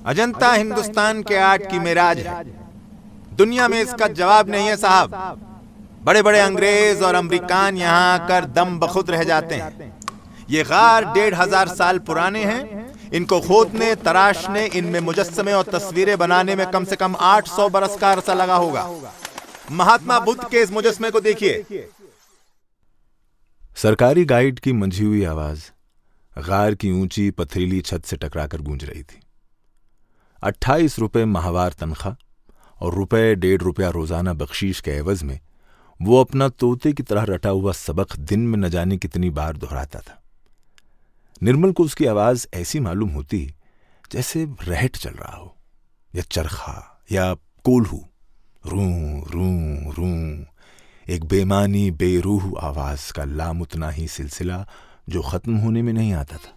अजंता हिंदुस्तान के आर्ट की मेराज है। दुनिया में इसका जवाब नहीं है साहब। बड़े बड़े अंग्रेज और अमेरिकान यहाँ आकर दम बखुद रह जाते हैं। ये गार 1500 साल पुराने हैं। इनको खोदने, तराशने, इनमें मुजस्समे और तस्वीरें बनाने में कम से कम 800 बरस का अरसा लगा होगा। महात्मा बुद्ध के इस मुजस्समे को देखिए। सरकारी गाइड की मंझी हुई आवाज गार की ऊंची पथरीली छत से टकराकर गूंज रही थी। 28 रुपए माहवार तनख्वाह और ₹1.5 रोजाना बख्शीश के एवज में वो अपना तोते की तरह रटा हुआ सबक दिन में न जाने कितनी बार दोहराता था। निर्मल को उसकी आवाज ऐसी मालूम होती जैसे रहट चल रहा हो, या चरखा, या कोल्हू। रू रू रू, एक बेमानी बेरूह आवाज का लामुतनाही सिलसिला जो खत्म होने में नहीं आता था।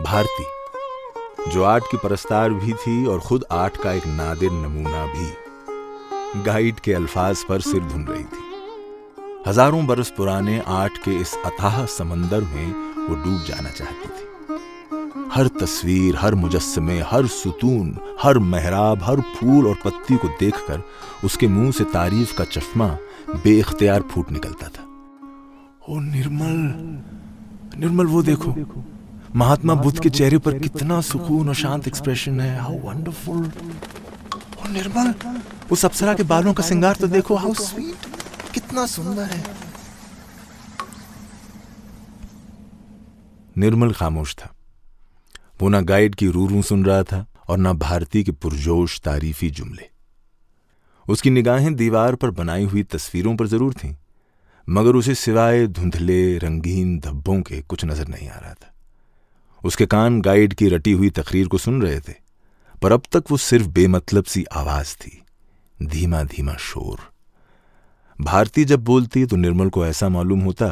भारती, जो आर्ट की परस्तार भी थी और खुद आर्ट का एक नादिर नमूना भी, गाइड के अल्फाज पर सिर धुन रही थी। हजारों बरस पुराने आर्ट के इस अथाह समंदर में वो डूब जाना चाहती थी। हर तस्वीर, हर मुजस्समे, हर सुतून, हर मेहराब, हर फूल और पत्ती को देखकर उसके मुंह से तारीफ का चश्मा बेइख्तियार फूट निकलता था। ओ निर्मल, निर्मल वो देखो, महात्मा बुद्ध के चेहरे पर कितना सुकून और शांत एक्सप्रेशन है। How wonderful. ओ निर्मल, उस अप्सरा के बालों का श्रृंगार तो देखो, हाउ स्वीट, कितना सुंदर है। निर्मल खामोश था। वो ना गाइड की रू सुन रहा था और ना भारती के पुरजोश तारीफी जुमले। उसकी निगाहें दीवार पर बनाई हुई तस्वीरों पर जरूर थीं, मगर उसे सिवाय धुंधले रंगीन धब्बों के कुछ नजर नहीं आ रहा था। उसके कान गाइड की रटी हुई तकरीर को सुन रहे थे, पर अब तक वो सिर्फ बेमतलब सी आवाज थी, धीमा धीमा शोर। भारती जब बोलती तो निर्मल को ऐसा मालूम होता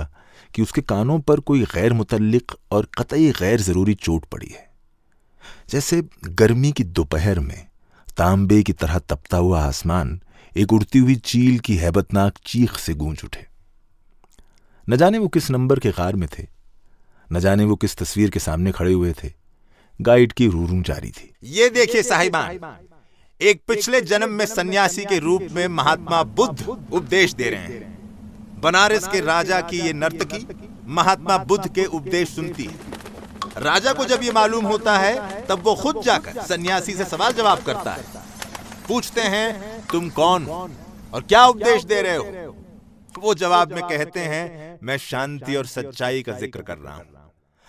कि उसके कानों पर कोई गैर मुतल्लिक और कतई गैर जरूरी चोट पड़ी है, जैसे गर्मी की दोपहर में तांबे की तरह तपता हुआ आसमान एक उड़ती हुई चील की हैबतनाक चीख से गूंज उठे। न जाने वो किस नंबर के गार में थे, न जाने वो किस तस्वीर के सामने खड़े हुए थे। गाइड की रू जारी थी। ये देखिए साहिबान, एक पिछले जन्म में सन्यासी के रूप में महात्मा बुद्ध उपदेश दे रहे हैं। बनारस के राजा की ये नर्तकी महात्मा बुद्ध के उपदेश सुनती है। राजा को जब ये मालूम होता है तब वो खुद जाकर सन्यासी से सवाल जवाब करता है। पूछते हैं, तुम कौन और क्या उपदेश दे रहे हो? वो जवाब में कहते हैं, मैं शांति और सच्चाई का जिक्र कर रहा हूं।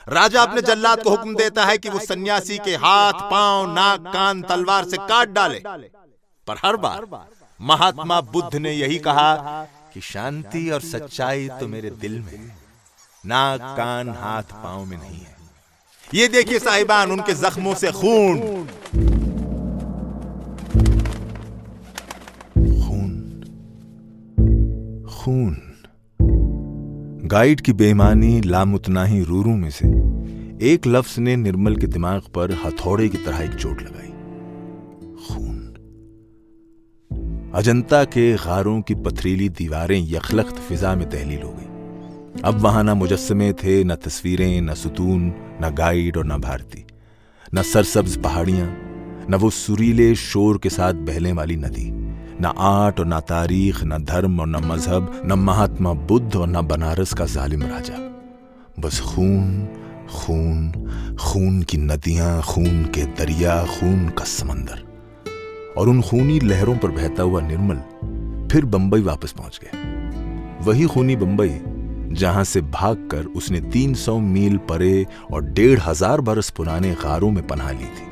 राजा अपने जल्लाद को हुक्म देता है कि वो सन्यासी के हाथ, पांव, नाक, कान तलवार से काट डाले, पर हर बार महात्मा बुद्ध ने यही कहा कि शांति और सच्चाई तो मेरे दिल में है, नाक, कान, हाथ, पांव में नहीं है। ये देखिए साहिबान, उनके जख्मों से खून। खून, खून। गाइड की बेईमानी लामुतनाही रूरू में से एक लफ्ज ने निर्मल के दिमाग पर हथौड़े की तरह एक चोट लगाई। खून। अजंता के गारों की पथरीली दीवारें यखलख्त फिजा में तहलील हो गई। अब वहां ना मुजस्समे थे, न तस्वीरें, न सुतून, न गाइड और न भारती, न सरसब्ज पहाड़ियां, न वो सुरीले शोर के साथ बहने वाली नदी, न आर्ट और न तारीख, न धर्म और न मजहब, न महात्मा बुद्ध और न बनारस का जालिम राजा। बस खून, खून, खून की नदियां, खून के दरिया, खून का समंदर। और उन खूनी लहरों पर बहता हुआ निर्मल फिर बंबई वापस पहुंच गया। वही खूनी बंबई जहां से भागकर उसने 300 मील परे और 1500 बरस पुराने गारों में पनाह ली थी।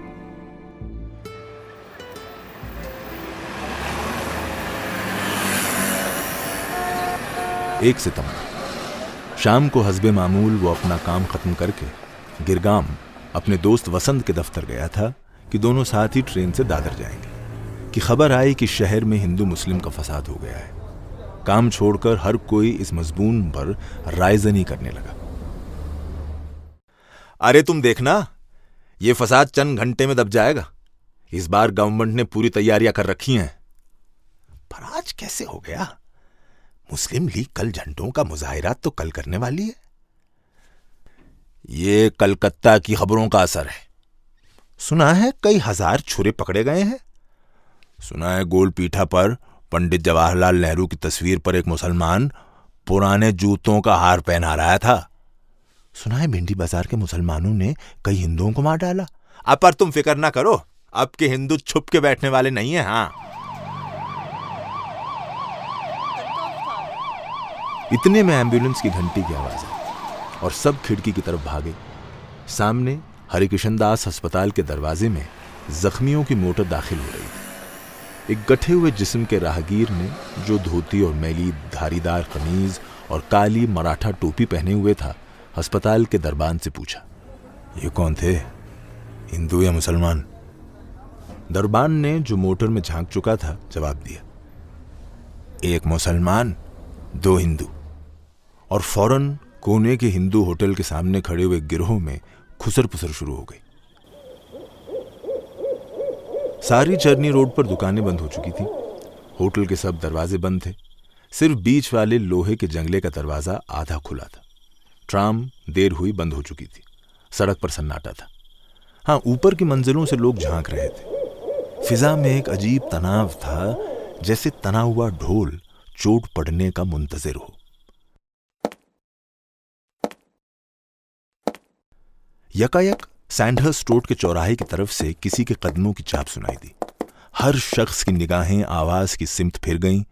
एक सितंबर शाम को हस्बे मामूल वो अपना काम खत्म करके गिरगाम अपने दोस्त वसंत के दफ्तर गया था कि दोनों साथ ही ट्रेन से दादर जाएंगे कि खबर आई कि शहर में हिंदू मुस्लिम का फसाद हो गया है। काम छोड़कर हर कोई इस मजबून पर रायजनी करने लगा। अरे तुम देखना, ये फसाद चंद घंटे में दब जाएगा। इस बार गवर्नमेंट ने पूरी तैयारियां कर रखी हैं। पर आज कैसे हो गया? मुस्लिम लीग कल झंडों का मुजाहिरा तो कल करने वाली है। ये कलकत्ता की खबरों का असर है। सुना है कई हजार छुरे पकड़े गए हैं। सुना है गोल पीठा पर पंडित जवाहरलाल नेहरू की तस्वीर पर एक मुसलमान पुराने जूतों का हार पहना रहा था। सुना है भिंडी बाजार के मुसलमानों ने कई हिंदुओं को मार डाला। अब पर तुम फिक्र ना करो, अब के हिंदू छुप के बैठने वाले नहीं है। हाँ, इतने में एम्बुलेंस की घंटी की आवाज आई और सब खिड़की की तरफ भागे। सामने हरिकृष्ण दास अस्पताल के दरवाजे में जख्मियों की मोटर दाखिल हो रही थी। एक गठे हुए जिस्म के राहगीर ने, जो धोती और मैली धारीदार कमीज और काली मराठा टोपी पहने हुए था, अस्पताल के दरबान से पूछा, ये कौन थे, हिंदू या मुसलमान? दरबान ने, जो मोटर में झांक चुका था, जवाब दिया, एक मुसलमान, दो हिंदू। और फौरन कोने के हिंदू होटल के सामने खड़े हुए गिरोह में खुसर पुसर शुरू हो गई। सारी चरनी रोड पर दुकानें बंद हो चुकी थीं। होटल के सब दरवाजे बंद थे। सिर्फ बीच वाले लोहे के जंगले का दरवाजा आधा खुला था। ट्राम देर हुई बंद हो चुकी थी। सड़क पर सन्नाटा था। हाँ, ऊपर की मंजिलों से लोग झांक रहे थे। फिजा में एक अजीब तनाव था, जैसे तना हुआ ढोल चोट पड़ने का मुंतजिर हो। यकायक सैंडहर्स्ट रोड के चौराहे की तरफ से किसी के कदमों की चाप सुनाई दी। हर शख्स की निगाहें आवाज की सिमत फिर गईं।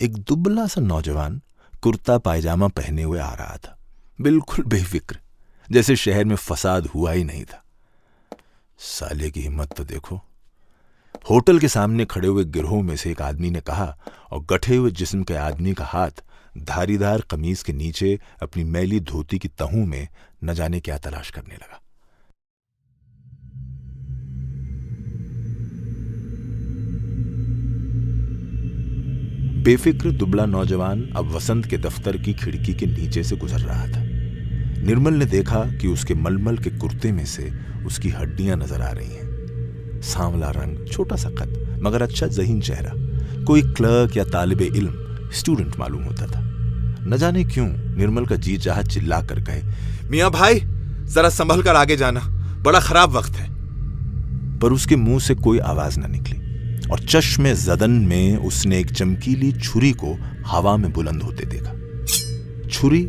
एक दुबला सा नौजवान कुर्ता पायजामा पहने हुए आ रहा था, बिल्कुल बेफिक्र, जैसे शहर में फसाद हुआ ही नहीं था। साले की हिम्मत तो देखो, होटल के सामने खड़े हुए गिरोह में से एक आदमी ने कहा, और गठे हुए जिस्म के आदमी का हाथ धारीदार कमीज के नीचे अपनी मैली धोती की तहों में न जाने क्या तलाश करने लगा। बेफिक्र दुबला नौजवान अब वसंत के दफ्तर की खिड़की के नीचे से गुजर रहा था। निर्मल ने देखा कि उसके मलमल के कुर्ते में से उसकी हड्डियां नजर आ रही हैं। सांवला रंग, छोटा सा कद, मगर अच्छा ज़हीन चेहरा। कोई क्लर्क या तालिबे इल्म, स्टूडेंट मालूम होता था। न जाने क्यों निर्मल का जी चाहा चिल्ला कर कहे, मियां भाई जरा संभल कर आगे जाना, बड़ा खराब वक्त है। पर उसके मुंह से कोई आवाज न निकली और चश्मे जदन में उसने एक चमकीली छुरी को हवा में बुलंद होते देखा। छुरी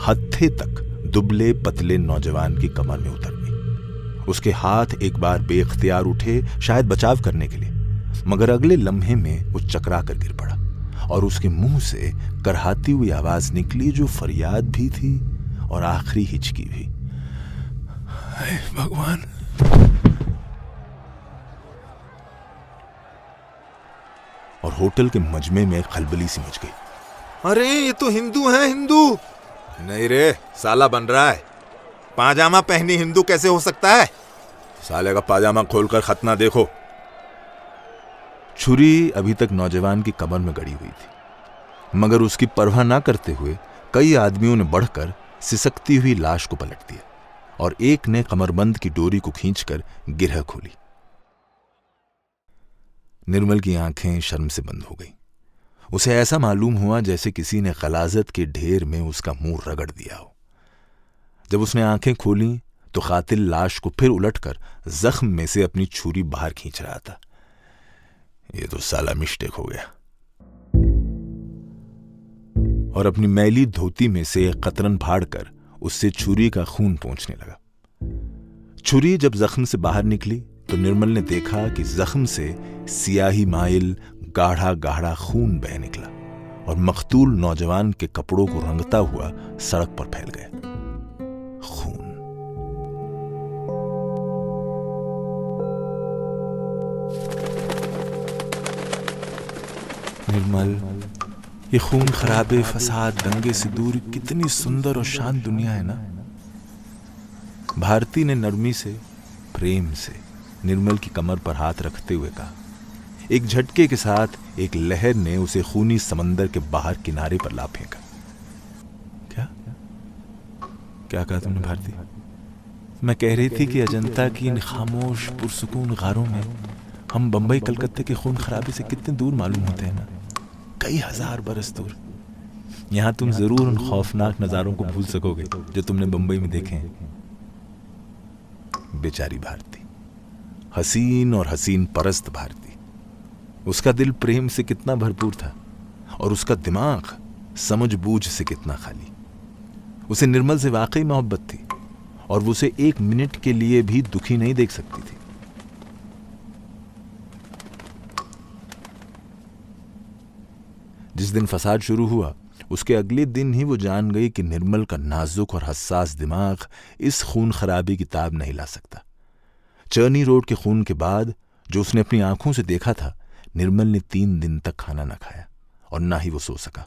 हत्थे तक दुबले पतले नौजवान की कमर में उतर गई। उसके हाथ एक बार बेख्तियार उठे, शायद बचाव करने के लिए, मगर अगले लम्हे में वो चकरा कर गिर पड़ा और उसके मुंह से करहाती हुई आवाज निकली, जो फरियाद भी थी और आखिरी हिचकी भी। हाय भगवान! और होटल के मजमे में खलबली सी मच गई। अरे ये तो हिंदू हैं, हिंदू। नहीं रे, साला बन रहा है। पाजामा पहनी हिंदू कैसे हो सकता है? साले का पाजामा खोलकर खतना देखो। छुरी अभी तक नौजवान की कमर में गड़ी हुई थी, मगर उसकी परवाह ना करते हुए कई आदमियों ने बढ़कर सिसकती हुई लाश को पलट दिया और एक ने कमरबंद की डोरी को खींचकर गिरह खोली। निर्मल की आंखें शर्म से बंद हो गईं। उसे ऐसा मालूम हुआ जैसे किसी ने गलाजत के ढेर में उसका मुंह रगड़ दिया हो। जब उसने आंखें खोली तो कातिल लाश को फिर उलटकर जख्म में से अपनी छुरी बाहर खींच रहा था। ये तो साला मिस्टेक हो गया। और अपनी मैली धोती में से एक कतरन फाड़कर उससे छुरी का खून पोंछने लगा। छुरी जब जख्म से बाहर निकली तो निर्मल ने देखा कि जख्म से सियाही माइल गाढ़ा गाढ़ा खून बह निकला और मकतूल नौजवान के कपड़ों को रंगता हुआ सड़क पर फैल गया। खून। निर्मल, ये खून खराबे, फसाद, दंगे से दूर कितनी सुंदर और शांत दुनिया है ना। भारती ने नरमी से, प्रेम से निर्मल की कमर पर हाथ रखते हुए कहा। एक झटके के साथ एक लहर ने उसे खूनी समंदर के बाहर किनारे पर ला फेंका। क्या क्या कहा तुमने भारती? मैं कह रही थी कि अजंता की इन खामोश पुरसुकून गारों में हम बंबई कलकत्ते के खून खराबे से कितने दूर मालूम होते हैं ना, कई हजार बरस दूर। यहां तुम जरूर उन खौफनाक नजारों को भूल सकोगे जो तुमने बंबई में देखे हैं। बेचारी भारती। हसीन और हसीन परस्त भारती। उसका दिल प्रेम से कितना भरपूर था और उसका दिमाग समझ बूझ से कितना खाली। उसे निर्मल से वाकई मोहब्बत थी और वो उसे एक मिनट के लिए भी दुखी नहीं देख सकती थी। जिस दिन फसाद शुरू हुआ उसके अगले दिन ही वो जान गई कि निर्मल का नाजुक और हसास दिमाग इस खून खराबी की ताब नहीं ला सकता। चर्नी रोड के खून के बाद जो उसने अपनी आंखों से देखा था, निर्मल ने 3 दिन तक खाना न खाया और ना ही वो सो सका।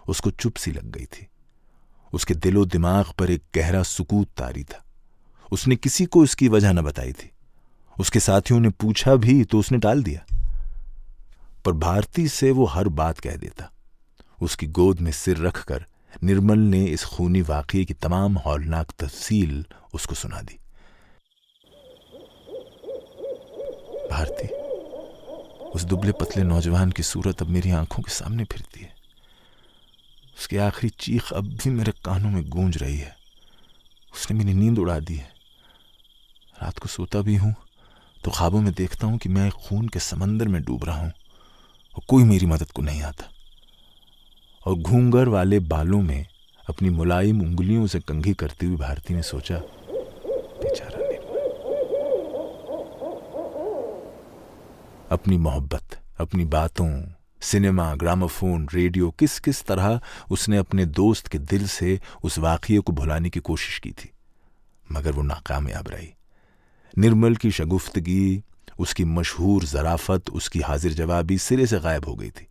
उसको चुप सी लग गई थी। उसके दिलो दिमाग पर एक गहरा सुकूत तारी था। उसने किसी को इसकी वजह न बताई थी। उसके साथियों ने पूछा भी तो उसने टाल दिया, पर भारती से वो हर बात कह देता। उसकी गोद में सिर रखकर निर्मल ने इस खूनी वाकये की तमाम हौलनाक तफसील उसको सुना दी। भारती, उस दुबले पतले नौजवान की सूरत अब मेरी आंखों के सामने फिरती है। उसकी आखिरी चीख अब भी मेरे कानों में गूंज रही है। उसने मेरी नींद उड़ा दी है। रात को सोता भी हूं तो ख्वाबों में देखता हूं कि मैं एक खून के समंदर में डूब रहा हूं और कोई मेरी मदद को नहीं आता। और घूंगर वाले बालों में अपनी मुलायम उंगलियों से कंघी करती हुई भारती ने सोचा, बेचारा निर्मल। अपनी मोहब्बत, अपनी बातों, सिनेमा, ग्रामोफोन, रेडियो, किस किस तरह उसने अपने दोस्त के दिल से उस वाकये को भुलाने की कोशिश की थी, मगर वो नाकामयाब रही। निर्मल की शगुफ्तगी, उसकी मशहूर ज़राफत, उसकी हाजिर जवाबी सिरे से गायब हो गई थी।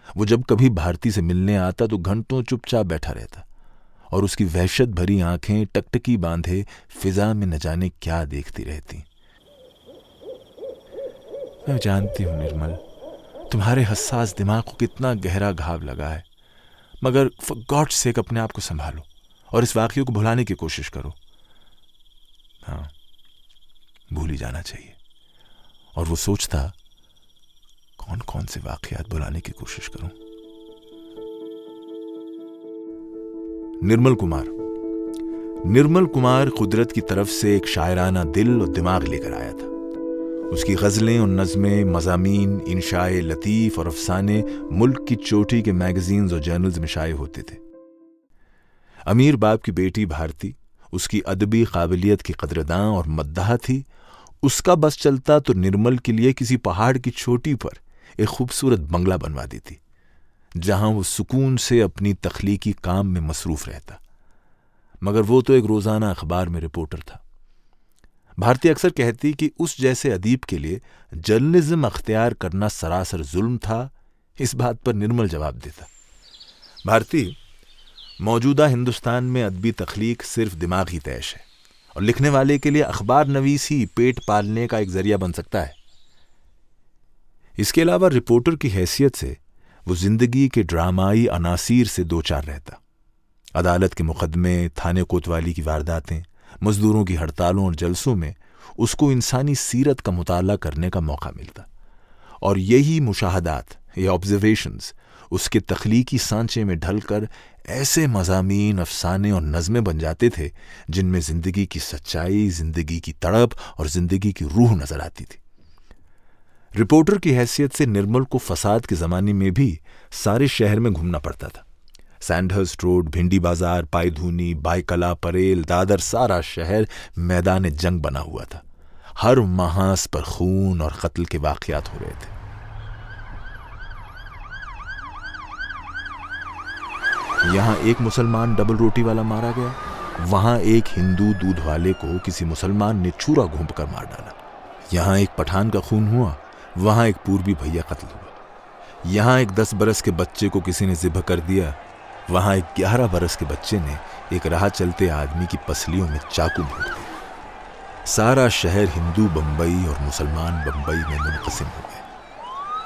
वो जब कभी भारती से मिलने आता तो घंटों चुपचाप बैठा रहता और उसकी वहशत भरी आंखें टकटकी बांधे फिजा में न जाने क्या देखती रहती। मैं जानती हूं निर्मल, तुम्हारे हसास दिमाग को कितना गहरा घाव लगा है, मगर फॉर गॉड्स सेक अपने आप को संभालो और इस वाकये को भुलाने की कोशिश करो। हाँ, भूल ही जाना चाहिए। और वो सोचता, कौन कौन से वाकयात भुलाने की कोशिश करूं। निर्मल कुमार कुदरत की तरफ से एक शायराना दिल और दिमाग लेकर आया था। उसकी गजलें और नज़में, मज़ामीन, इंशाए लतीफ़ और अफसाने मुल्क की चोटी के मैगजीन्स और जर्नल्स में शाये होते थे। अमीर बाप की बेटी भारती उसकी अदबी काबिलियत की कदरदां और मद्दाह थी। उसका बस चलता तो निर्मल के लिए किसी पहाड़ की चोटी पर एक खूबसूरत बंगला बनवा देती, जहां वो सुकून से अपनी तख्लीकी काम में मसरूफ रहता। मगर वो तो एक रोजाना अखबार में रिपोर्टर था। भारती अक्सर कहती कि उस जैसे अदीब के लिए जर्नलिज्म अख्तियार करना सरासर जुल्म था। इस बात पर निर्मल जवाब देता, भारती, मौजूदा हिंदुस्तान में अदबी तख्लीक सिर्फ दिमागी तैश है और लिखने वाले के लिए अखबार नवीस ही पेट पालने का एक जरिया बन सकता है। इसके अलावा रिपोर्टर की हैसियत से वो जिंदगी के ड्रामाई अनासीर से दो चार रहता। अदालत के मुकदमे, थाने कोतवाली की वारदातें, मजदूरों की हड़तालों और जलसों में उसको इंसानी सीरत का मुताला करने का मौका मिलता और यही मुशाहदात या ऑब्जर्वेशंस उसके तख्लीकी सांचे में ढलकर ऐसे मज़ामीन, अफसाने और नज़में बन जाते थे जिनमें जिंदगी की सच्चाई, जिंदगी की तड़प और जिंदगी की रूह नजर आती थी। रिपोर्टर की हैसियत से निर्मल को फसाद के ज़माने में भी सारे शहर में घूमना पड़ता था। सैंडहर्स्ट रोड, भिंडी बाजार, पायधूनी, बायकला, परेल, दादर, सारा शहर मैदान जंग बना हुआ था। हर महास पर खून और कत्ल के वाक़यात हो रहे थे। यहां एक मुसलमान डबल रोटी वाला मारा गया, वहां एक हिंदू दूध वाले को किसी मुसलमान ने छुरा घोंप कर मार डाला। यहां एक पठान का खून हुआ, वहां एक पूर्वी भैया कत्ल हुआ। यहां एक 10 बरस के बच्चे को किसी ने ज़िब्ह कर दिया, वहां एक 11 बरस के बच्चे ने एक राह चलते आदमी की पसलियों में चाकू भोंक दिया। सारा शहर हिंदू बंबई और मुसलमान बंबई में मुनक़सिम हो गए।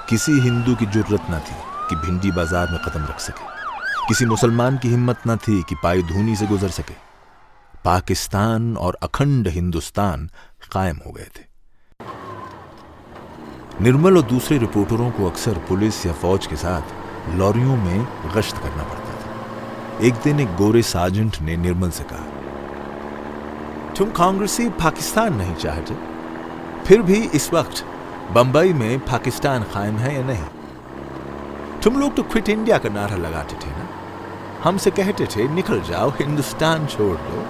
किसी हिंदू की जुर्रत न थी कि भिंडी बाजार में कदम रख सके, किसी मुसलमान की हिम्मत न थी कि पायधूनी से गुजर सके। पाकिस्तान और अखंड हिंदुस्तान कायम हो गए थे। निर्मल और दूसरे रिपोर्टरों को अक्सर पुलिस या फौज के साथ लॉरियों में गश्त करना पड़ता था। एक दिन एक गोरे सार्जेंट ने निर्मल से कहा, तुम कांग्रेसी पाकिस्तान नहीं चाहते, फिर भी इस वक्त बंबई में पाकिस्तान कायम है या नहीं? तुम लोग तो क्विट इंडिया का नारा लगाते थे ना, हमसे कहते थे निकल जाओ, हिंदुस्तान छोड़ दो।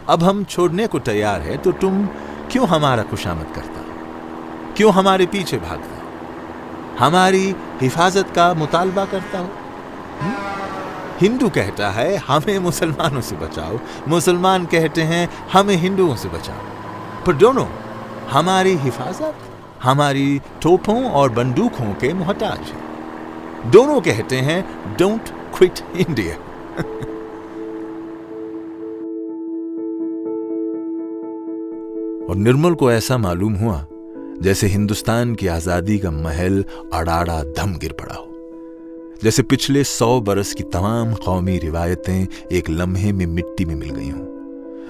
अब हम छोड़ने को तैयार है तो तुम क्यों हमारा खुशामद करता हो? क्यों हमारे पीछे भागता हो? हमारी हिफाजत का मुतालबा करता हो? हिंदू कहता है हमें मुसलमानों से बचाओ, मुसलमान कहते हैं हमें हिंदुओं से बचाओ, पर दोनों हमारी हिफाजत, हमारी तोपों और बंदूकों के मोहताज हैं। दोनों कहते हैं डोंट क्विट इंडिया। और निर्मल को ऐसा मालूम हुआ जैसे हिंदुस्तान की आजादी का महल अड़ाड़ा दम गिर पड़ा हो, जैसे पिछले 100 बरस की तमाम कौमी रिवायतें एक लम्हे में मिट्टी में मिल गई हों।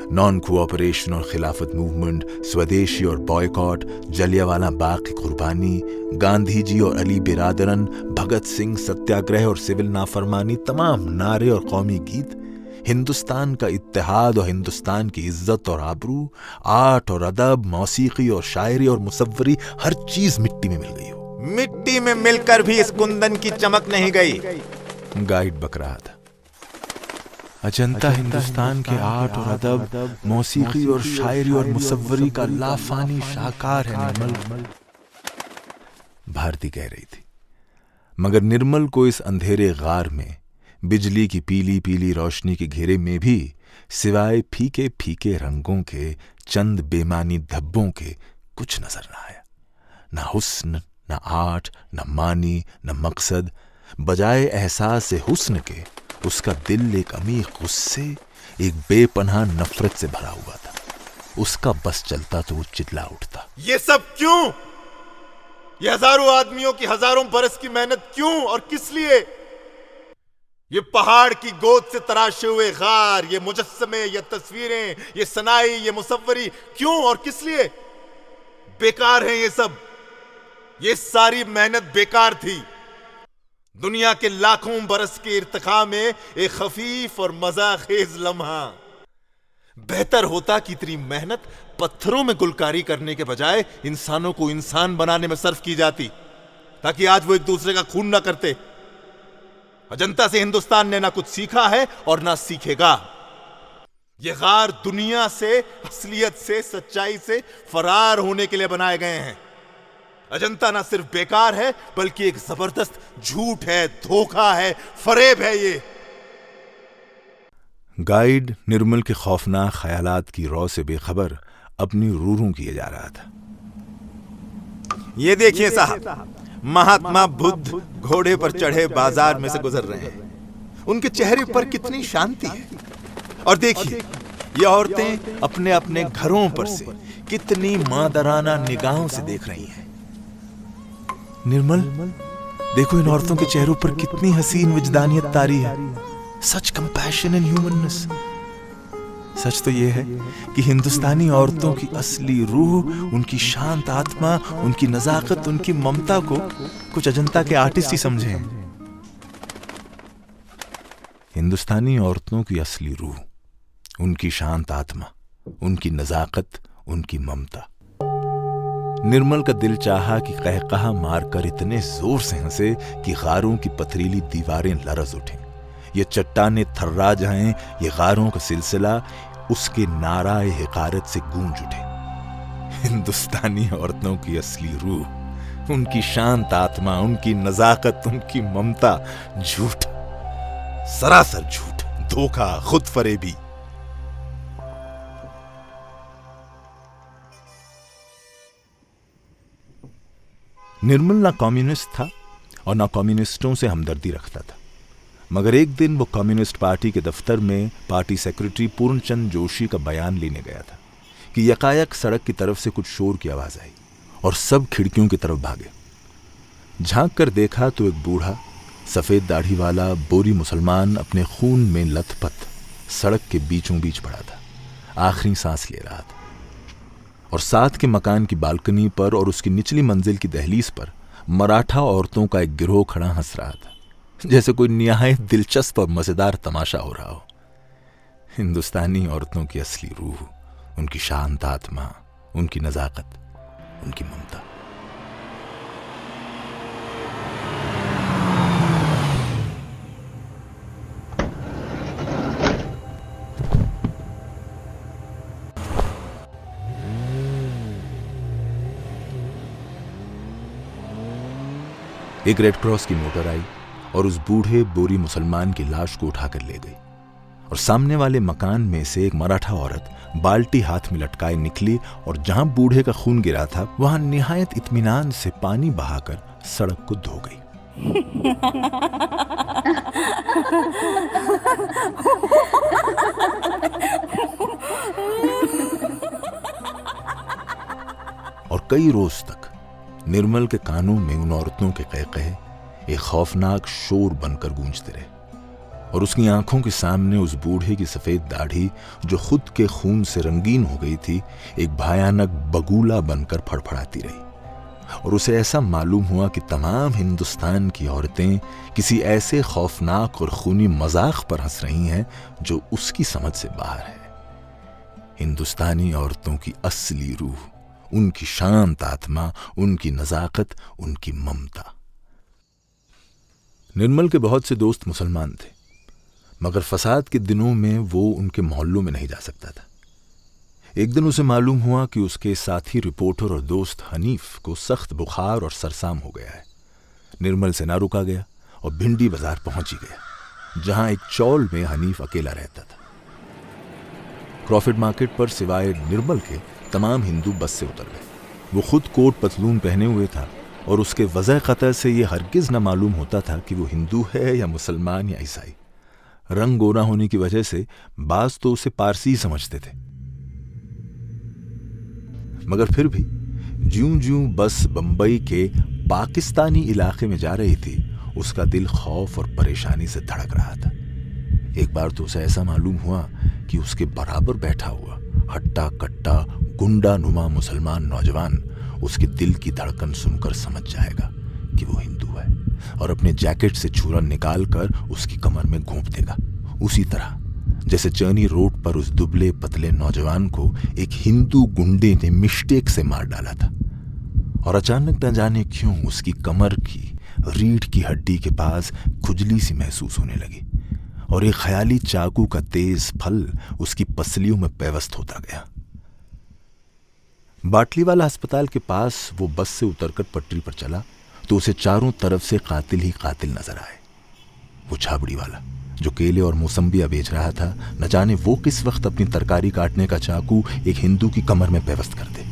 नॉन कोऑपरेशन और खिलाफत मूवमेंट, स्वदेशी और बॉयकॉट, जलियांवाला बाग की कुर्बानी, गांधी जी और अली बिरादरन, भगत सिंह, सत्याग्रह और सिविल नाफरमानी, तमाम नारे और कौमी गीत, हिंदुस्तान का इत्तेहाद और हिंदुस्तान की इज्जत और आबरू, आर्ट और अदब, मौसीकी और शायरी और मुसव्वरी, हर चीज मिट्टी में मिल गई हो। मिट्टी में मिलकर भी इस कुंदन की चमक नहीं गई। गाइड बक रहा था। अजंता हिंदुस्तान के आर्ट और अदब, मौसीकी और शायरी और मुसव्वरी का लाफानी शाहकार है निर्मल, भारती कह रही थी। मगर निर्मल को इस अंधेरे गार में, बिजली की पीली पीली रोशनी के घेरे में भी सिवाय फीके फीके रंगों के, चंद बेमानी धब्बों के कुछ नजर न आया। ना हुस्न, ना आर्ट, ना मानी, ना मकसद। बजाय एहसास से हुस्न के उसका दिल एक अमीर गुस्से, एक बेपनाह नफरत से भरा हुआ था। उसका बस चलता तो वो चिल्ला उठता, ये सब क्यों? ये हजारों आदमियों की हजारों बरस की मेहनत क्यों और किस लिए? ये पहाड़ की गोद से तराशे हुए गार, ये मुजस्समे, ये तस्वीरें, ये सनाई, ये मुसव्वरी, क्यों और किस लिए? बेकार है ये सब। ये सारी मेहनत बेकार थी। दुनिया के लाखों बरस के इर्तिका में एक खफीफ और मजाखेज लम्हा। बेहतर होता कि इतनी मेहनत पत्थरों में गुलकारी करने के बजाय इंसानों को इंसान बनाने में सर्फ की जाती, ताकि आज वो एक दूसरे का खून ना करते। अजंता से हिंदुस्तान ने ना कुछ सीखा है और ना सीखेगा। ये गार दुनिया से, असलियत से, सच्चाई से फरार होने के लिए बनाए गए हैं। अजंता ना सिर्फ बेकार है बल्कि एक जबरदस्त झूठ है, धोखा है, फरेब है। ये गाइड निर्मल के खौफनाक ख्यालात की रौ से बेखबर अपनी रूह किए जा रहा था। ये देखिए साहब, महात्मा बुद्ध घोड़े पर चढ़े बाजार में से गुजर रहे हैं। उनके चेहरे पर कितनी शांति है। और देखिए, ये औरतें अपने अपने घरों पर से कितनी मादराना निगाहों से देख रही हैं। निर्मल, देखो इन औरतों के चेहरों पर कितनी हसीन विजदानियत तारी है। सच कंपैशन एंड ह्यूमननेस। सच तो यह है कि हिंदुस्तानी औरतों की असली रूह, उनकी शांत आत्मा, उनकी नजाकत, उनकी ममता को कुछ अजंता के आर्टिस्ट ही समझे हैं। हिंदुस्तानी औरतों की असली रूह, उनकी शांत आत्मा, उनकी नजाकत, उनकी ममता। निर्मल का दिल चाहा कि कहकहा मारकर इतने जोर से हंसे कि गारों की पथरीली दीवारें लरज उठें, ये चट्टानें थर्रा जाएं, ये गारों का सिलसिला उसके नाराए हिकारत से गूंज उठे। हिंदुस्तानी औरतों की असली रूह, उनकी शांत आत्मा, उनकी नजाकत, उनकी ममता झूठ, सरासर झूठ, धोखा, खुद फरेबी। निर्मल ना कम्युनिस्ट था और ना कम्युनिस्टों से हमदर्दी रखता था। मगर एक दिन वो कम्युनिस्ट पार्टी के दफ्तर में पार्टी सेक्रेटरी पूर्णचंद जोशी का बयान लेने गया था कि यकायक सड़क की तरफ से कुछ शोर की आवाज आई और सब खिड़कियों की तरफ भागे। झांक कर देखा तो एक बूढ़ा, सफेद दाढ़ी वाला, बोरी मुसलमान अपने खून में लथपथ सड़क के बीचों बीच पड़ा था, आखिरी सांस ले रहा था। और साथ के मकान की बालकनी पर और उसकी निचली मंजिल की दहलीज पर मराठा औरतों का एक गिरोह खड़ा हंस रहा था, जैसे कोई निहायत दिलचस्प और मजेदार तमाशा हो रहा हो। हिंदुस्तानी औरतों की असली रूह, उनकी शांत आत्मा, उनकी नजाकत, उनकी ममता। एक रेड क्रॉस की मोटर आई और उस बूढ़े बोरी मुसलमान की लाश को उठाकर ले गई, और सामने वाले मकान में से एक मराठा औरत बाल्टी हाथ में लटकाए निकली और जहां बूढ़े का खून गिरा था वहां निहायत इत्मीनान से पानी बहाकर सड़क को धो गई। और कई रोज तक निर्मल के कानों में उन औरतों के कहकहे एक खौफनाक शोर बनकर गूंजते रहे, और उसकी आंखों के सामने उस बूढ़े की सफेद दाढ़ी जो खुद के खून से रंगीन हो गई थी एक भयानक बगुला बनकर फड़फड़ाती रही, और उसे ऐसा मालूम हुआ कि तमाम हिंदुस्तान की औरतें किसी ऐसे खौफनाक और खूनी मजाक पर हंस रही हैं जो उसकी समझ से बाहर है। हिंदुस्तानी औरतों की असली रूह, उनकी शांत आत्मा, उनकी नजाकत, उनकी ममता। निर्मल के बहुत से दोस्त मुसलमान थे, मगर फसाद के दिनों में वो उनके मोहल्लों में नहीं जा सकता था। एक दिन उसे मालूम हुआ कि उसके साथी रिपोर्टर और दोस्त हनीफ को सख्त बुखार और सरसाम हो गया है। निर्मल से ना रुका गया और भिंडी बाजार पहुंच ही गया, जहां एक चौल में हनीफ अकेला रहता था। क्रॉफर्ड मार्केट पर सिवाय निर्मल के तमाम हिंदू बस से उतर गए। वो खुद कोट पतलून पहने हुए था और उसके वजह कतर से ये हरगिज न मालूम होता था कि वो हिंदू है या मुसलमान या ईसाई। रंग गोरा होने की वजह से बाज तो उसे पारसी समझते थे, मगर फिर भी ज्यों ज्यों बस बंबई के पाकिस्तानी इलाके में जा रही थी उसका दिल खौफ और परेशानी से धड़क रहा था। एक बार तो उसे ऐसा मालूम हुआ कि उसके बराबर बैठा हुआ हट्टा कट्टा गुंडा नुमा मुसलमान नौजवान उसके दिल की धड़कन सुनकर समझ जाएगा कि वो हिंदू है और अपने जैकेट से छुरा निकालकर उसकी कमर में घोंप देगा, उसी तरह जैसे चर्नी रोड पर उस दुबले पतले नौजवान को एक हिंदू गुंडे ने मिस्टेक से मार डाला था। और अचानक न जाने क्यों उसकी कमर की रीढ़ की हड्डी के पास खुजली सी महसूस होने लगी और एक ख्याली चाकू का तेज फल उसकी पसलियों में पेवस्त होता गया। बाटलीवाला अस्पताल के पास वो बस से उतरकर पटरी पर चला तो उसे चारों तरफ से कातिल ही कातिल नजर आए। वो छाबड़ी वाला जो केले और मौसम्बियां बेच रहा था, न जाने वो किस वक्त अपनी तरकारी काटने का चाकू एक हिंदू की कमर में पेवस्त कर दे।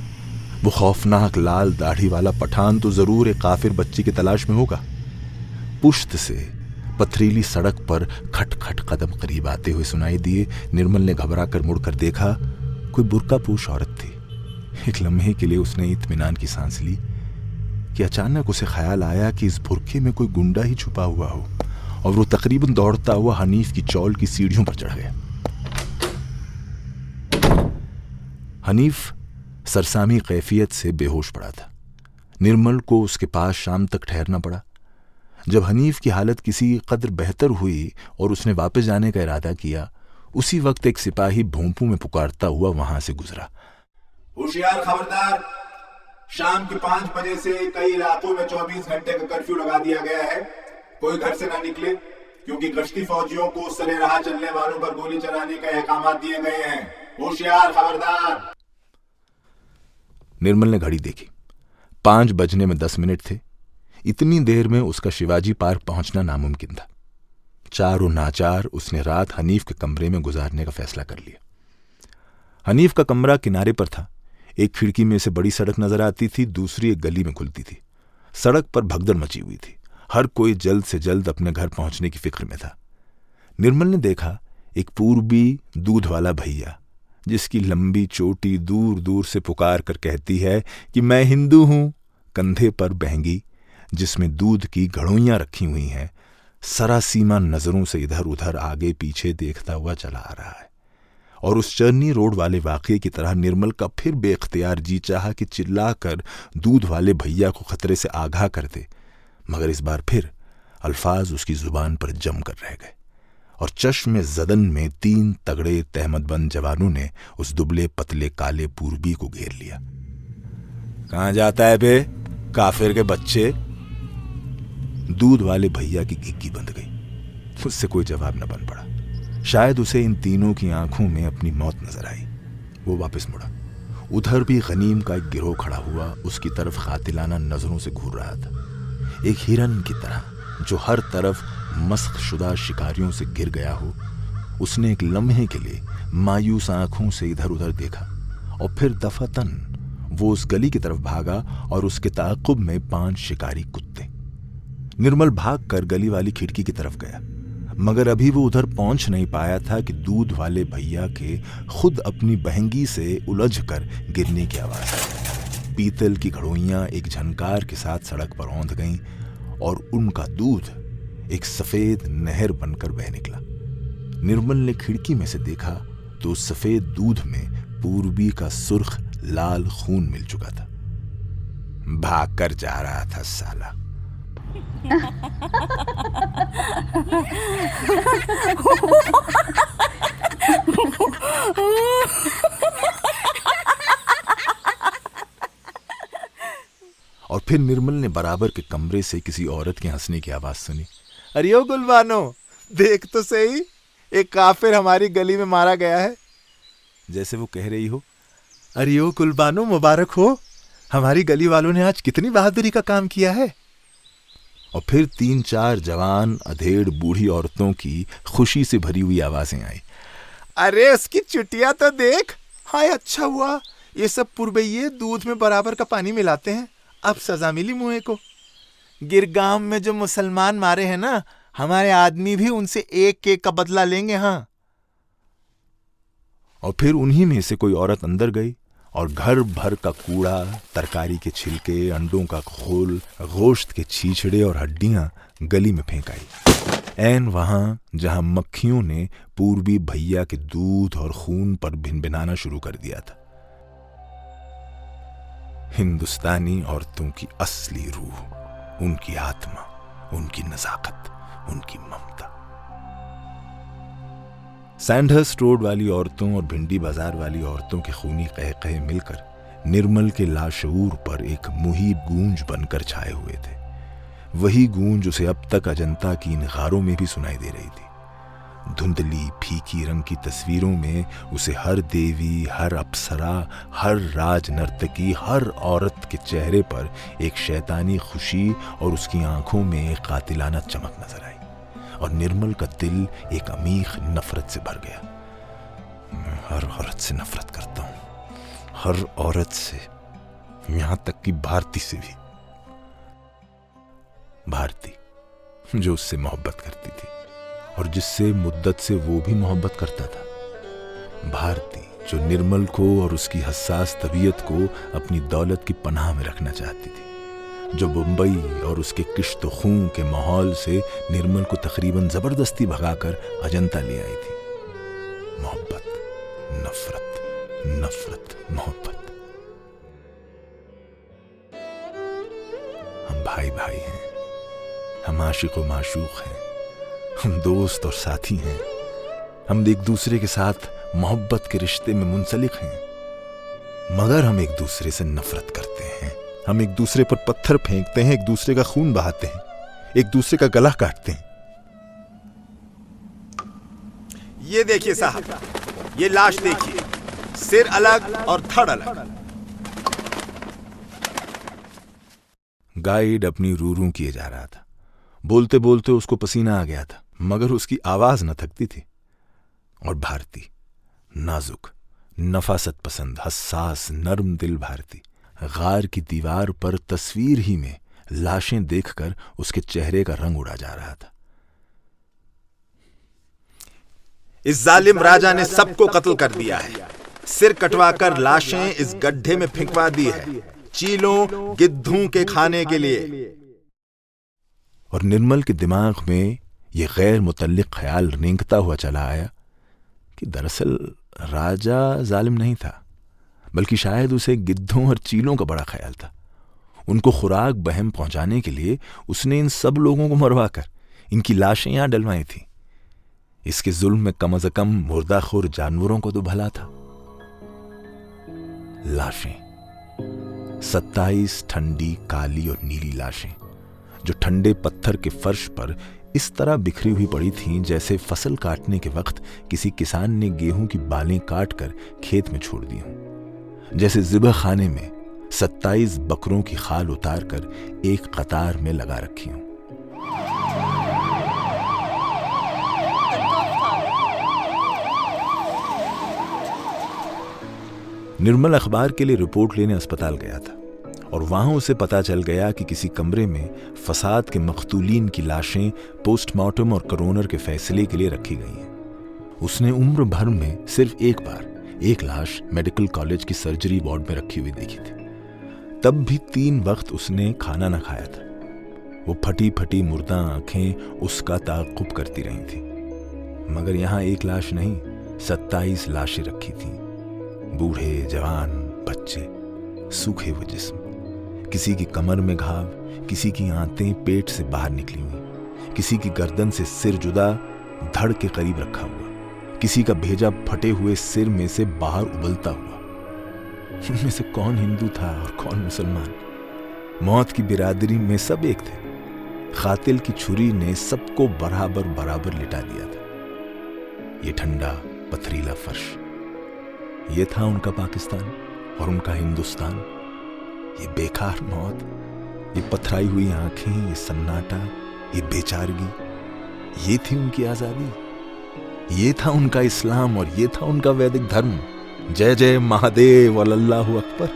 वो खौफनाक लाल दाढ़ी वाला पठान तो जरूर एक काफिर बच्ची की तलाश में होगा। पुश्त से पथरीली सड़क पर खट खट कदम करीब आते हुए सुनाई दिए। निर्मल ने घबरा कर मुड़कर देखा, कोई बुर्कापोश औरत थी। एक लम्हे के लिए उसने इत्मीनान की सांस ली कि अचानक उसे ख्याल आया कि इस बुर्के में कोई गुंडा ही छुपा हुआ हो, और वो तकरीबन दौड़ता हुआ हनीफ की चौल की सीढ़ियों पर चढ़ गया। हनीफ सरसामी कैफियत से बेहोश पड़ा था। निर्मल को उसके पास शाम तक ठहरना पड़ा। जब हनीफ की हालत किसी कदर बेहतर हुई और उसने वापस जाने का इरादा किया, उसी वक्त एक सिपाही भोंपू में पुकारता हुआ वहां से गुजरा। होशियार, खबरदार, शाम के 5 बजे से कई इलाकों में 24 घंटे का कर्फ्यू लगा दिया गया है। कोई घर से ना निकले, क्योंकि गश्ती फौजियों को सरे राह चलने वालों पर गोली चलाने का अहकाम दिए गए हैं। होशियार, खबरदार। निर्मल ने घड़ी देखी, 5 बजने में 10 मिनट थे। इतनी देर में उसका शिवाजी पार्क पहुंचना नामुमकिन था। चारों नाचार उसने रात हनीफ के कमरे में गुजारने का फैसला कर लिया। हनीफ का कमरा किनारे पर था। एक खिड़की में से बड़ी सड़क नजर आती थी, दूसरी एक गली में खुलती थी। सड़क पर भगदड़ मची हुई थी। हर कोई जल्द से जल्द अपने घर पहुंचने की फिक्र में था। निर्मल ने देखा एक पूर्वी दूध वाला भैया, जिसकी लंबी चोटी दूर दूर से पुकार कर कहती है कि मैं हिंदू हूं। कंधे पर बहंगी जिसमें दूध की घड़ोइयां रखी हुई हैं, सरासीमा नजरों से इधर उधर आगे पीछे देखता हुआ चला आ रहा है। और उस चर्नी रोड वाले वाकये की तरह निर्मल का फिर बेख्तियार जी चाहा कि चिल्लाकर दूध वाले भैया को खतरे से आगाह कर दे, मगर इस बार फिर अल्फाज उसकी जुबान पर जम कर रह गए और चश्म जदन में 3 तगड़े तहमतबंद जवानों ने उस दुबले पतले काले पूर्वी को घेर लिया। कहां जाता है बे काफिर के बच्चे? दूध वाले भैया की घिग्गी बंद गई। उससे कोई जवाब न बन पड़ा। शायद उसे इन तीनों की आंखों में अपनी मौत नजर आई। वो वापस मुड़ा। उधर भी गनीम का एक गिरोह खड़ा हुआ उसकी तरफ कातिलाना नजरों से घूर रहा था, एक हिरन की तरह जो हर तरफ मस्क शुदा शिकारियों से घिर गया हो। उसने एक लम्हे के लिए मायूस आंखों से इधर उधर देखा और फिर दफातन वो उस गली की तरफ भागा और उसके ताक़ुब में 5 शिकारी कुत्ते। निर्मल भाग कर गली वाली खिड़की की तरफ गया, मगर अभी वो उधर पहुंच नहीं पाया था कि दूध वाले भैया के खुद अपनी बहंगी से उलझकर गिरने की आवाज आई। पीतल की घड़ोइयां एक झनकार के साथ सड़क पर औंध गईं और उनका दूध एक सफेद नहर बनकर बह निकला। निर्मल ने खिड़की में से देखा तो उस सफेद दूध में पूर्वी का सुर्ख लाल खून मिल चुका था। भागकर जा रहा था साला। और फिर निर्मल ने बराबर के कमरे से किसी औरत के हंसने की आवाज सुनी। अरे ओ गुलबानो, देख तो सही, एक काफिर हमारी गली में मारा गया है। जैसे वो कह रही हो, अरे ओ गुलबानो, मुबारक हो, हमारी गली वालों ने आज कितनी बहादुरी का काम किया है। और फिर 3-4 जवान अधेड़ बूढ़ी औरतों की खुशी से भरी हुई आवाजें आई। अरे उसकी चुटिया तो देख। हाय, अच्छा हुआ ये सब पुरबैये दूध में बराबर का पानी मिलाते हैं। अब सजा मिली मुँहे को। गिरगाम में जो मुसलमान मारे हैं ना, हमारे आदमी भी उनसे एक एक का बदला लेंगे। हाँ। और फिर उन्हीं में से कोई औरत अंदर गई और घर भर का कूड़ा, तरकारी के छिलके, अंडों का खोल, गोश्त के छीछड़े और हड्डियां गली में फेंक आई। ऐन वहां जहां मक्खियों ने पूर्वी भैया के दूध और खून पर भिनभिनाना शुरू कर दिया था। हिंदुस्तानी औरतों की असली रूह, उनकी आत्मा, उनकी नजाकत, उनकी ममता। सैंडहर्स्ट रोड वाली औरतों और भिंडी बाजार वाली औरतों के खूनी कहकहे मिलकर निर्मल के लाशऊर पर एक मुहीब गूंज बनकर छाए हुए थे। वही गूंज उसे अब तक अजंता की इन गारों में भी सुनाई दे रही थी। धुंधली फीकी रंग की तस्वीरों में उसे हर देवी, हर अप्सरा, हर राज नर्तकी, हर औरत के चेहरे पर एक शैतानी खुशी और उसकी आंखों में एक कातिलाना चमक नजर आई। और निर्मल का दिल एक अमीख नफरत से भर गया। मैं हर औरत से नफरत करता हूं, हर औरत से, यहां तक कि भारती से भी। भारती जो उससे मोहब्बत करती थी और जिससे मुद्दत से वो भी मोहब्बत करता था। भारती जो निर्मल को और उसकी हसास तबीयत को अपनी दौलत की पनाह में रखना चाहती थी, जो मुंबई और उसके किश्त खून के माहौल से निर्मल को तकरीबन जबरदस्ती भगाकर अजंता ले आई थी। मोहब्बत, नफरत, नफरत, मोहब्बत। हम भाई भाई हैं, हम आशिक व माशूक हैं, हम दोस्त और साथी हैं, हम एक दूसरे के साथ मोहब्बत के रिश्ते में मुंसलिक हैं, मगर हम एक दूसरे से नफरत करते हैं। हम एक दूसरे पर पत्थर फेंकते हैं, एक दूसरे का खून बहाते हैं, एक दूसरे का गला काटते हैं। ये देखिए साहब, ये लाश देखिए, सिर अलग और धड़ अलग। गाइड अपनी रू किए जा रहा था। बोलते बोलते उसको पसीना आ गया था, मगर उसकी आवाज न थकती थी। और भारती, नाजुक, नफासत पसंद, हसास, नर्म दिल भारती, गार की दीवार पर तस्वीर ही में लाशें देखकर उसके चेहरे का रंग उड़ा जा रहा था। इस जालिम राजा ने सबको कत्ल कर दिया है। सिर कटवाकर लाशें इस गड्ढे में फेंकवा दी है, चीलों गिद्धों के खाने के लिए। और निर्मल के दिमाग में यह गैर मुतल्लिक ख्याल रेंगता हुआ चला आया कि दरअसल राजा जालिम नहीं था, बल्कि शायद उसे गिद्धों और चीलों का बड़ा ख्याल था। उनको खुराक बहम पहुंचाने के लिए उसने इन सब लोगों को मरवाकर इनकी लाशें यहां डलवाई थी। इसके जुल्म में कम से कम मुर्दाखोर जानवरों को तो भला था। लाशें, 27 ठंडी, काली और नीली लाशें जो ठंडे पत्थर के फर्श पर इस तरह बिखरी हुई पड़ी थीं जैसे फसल काटने के वक्त किसी किसान ने गेहूं की बालें काट कर खेत में छोड़ दी हों। जैसे ज़िबह खाने में 27 बकरों की खाल उतार कर एक कतार में लगा रखी हों। निर्मल अखबार के लिए रिपोर्ट लेने अस्पताल गया था और वहां उसे पता चल गया कि किसी कमरे में फसाद के मख्तूलीन की लाशें पोस्टमार्टम और करोनर के फैसले के लिए रखी गई हैं। उसने उम्र भर में सिर्फ एक बार एक लाश मेडिकल कॉलेज की सर्जरी वार्ड में रखी हुई देखी थी। तब भी 3 वक्त उसने खाना न खाया था। वो फटी फटी मुर्दा आंखें उसका ताक़ुब करती रही थी। मगर यहां एक लाश नहीं, 27 लाशें रखी थीं। बूढ़े, जवान, बच्चे, सूखे हुए जिस्म, किसी की कमर में घाव, किसी की आंतें पेट से बाहर निकली हुई, किसी की गर्दन से सिर जुदा धड़ के करीब रखा हुआ, किसी का भेजा फटे हुए सिर में से बाहर उबलता हुआ। इनमें से कौन हिंदू था और कौन मुसलमान? मौत की बिरादरी में सब एक थे। कातिल की छुरी ने सबको बराबर बराबर लिटा दिया था। ये ठंडा पथरीला फर्श, ये था उनका पाकिस्तान और उनका हिंदुस्तान। ये बेकार मौत, ये पथराई हुई आंखें, ये सन्नाटा, ये बेचारगी, ये थी उनकी आजादी। ये था उनका इस्लाम और ये था उनका वैदिक धर्म। जय जय महादेव, अल्लाहु अकबर।